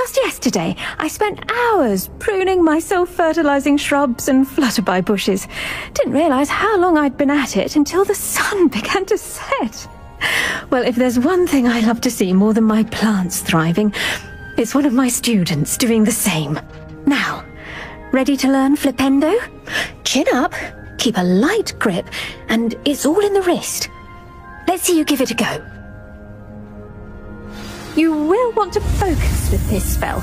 Just yesterday, I spent hours pruning my self-fertilizing shrubs and flutterby bushes. Didn't realize how long I'd been at it until the sun began to set. Well, if there's one thing I love to see more than my plants thriving, it's one of my students doing the same. Now, ready to learn flipendo? Chin up, keep a light grip, and it's all in the wrist. Let's see you give it a go. You will want to focus with this spell.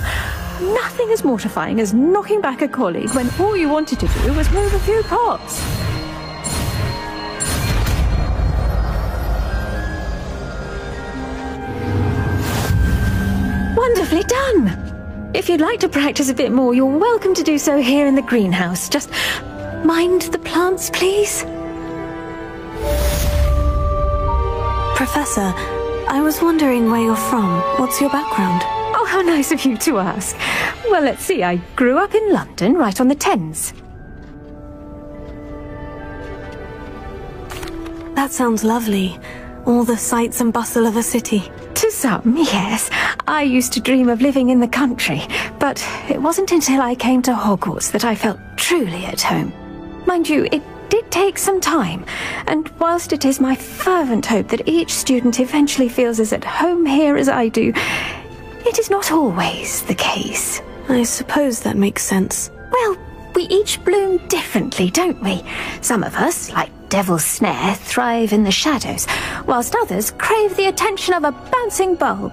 Nothing as mortifying as knocking back a colleague when all you wanted to do was move a few pots. Wonderfully done! If you'd like to practice a bit more, you're welcome to do so here in the greenhouse. Just mind the plants, please. Professor, I was wondering where you're from. What's your background? Oh, how nice of you to ask. Well, let's see. I grew up in London, right on the Thames. That sounds lovely. All the sights and bustle of a city. To some, yes. I used to dream of living in the country, but it wasn't until I came to Hogwarts that I felt truly at home. Mind you, it did take some time, and whilst it is my fervent hope that each student eventually feels as at home here as I do, it is not always the case. I suppose that makes sense. Well, we each bloom differently, don't we? Some of us, like Devil's Snare, thrive in the shadows, whilst others crave the attention of a bouncing bulb.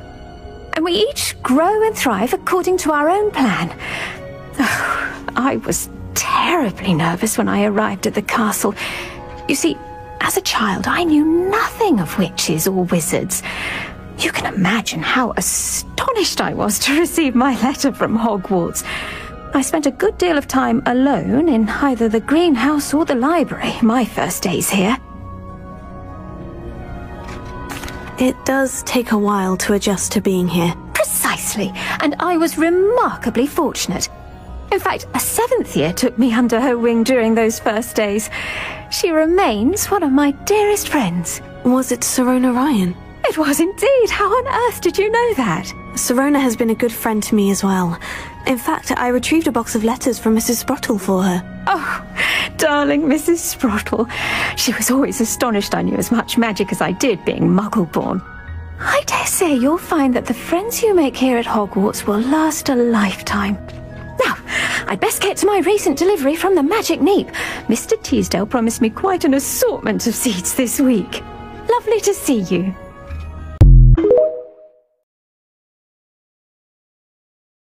And we each grow and thrive according to our own plan. Oh, I was terribly nervous when I arrived at the castle. You see, as a child, I knew nothing of witches or wizards. You can imagine how astonished I was to receive my letter from Hogwarts. I spent a good deal of time alone in either the greenhouse or the library my first days here. It does take a while to adjust to being here. Precisely, and I was remarkably fortunate. In fact, a 7th year took me under her wing during those first days. She remains one of my dearest friends. Was it Sirona Ryan? It was indeed. How on earth did you know that? Sirona has been a good friend to me as well. In fact, I retrieved a box of letters from Mrs. Sprottle for her. Oh, darling Mrs. Sprottle. She was always astonished I knew as much magic as I did, being Muggle-born. I dare say you'll find that the friends you make here at Hogwarts will last a lifetime. Now, I'd best get to my recent delivery from the Magic Neep. Mr. Teasdale promised me quite an assortment of seeds this week. Lovely to see you.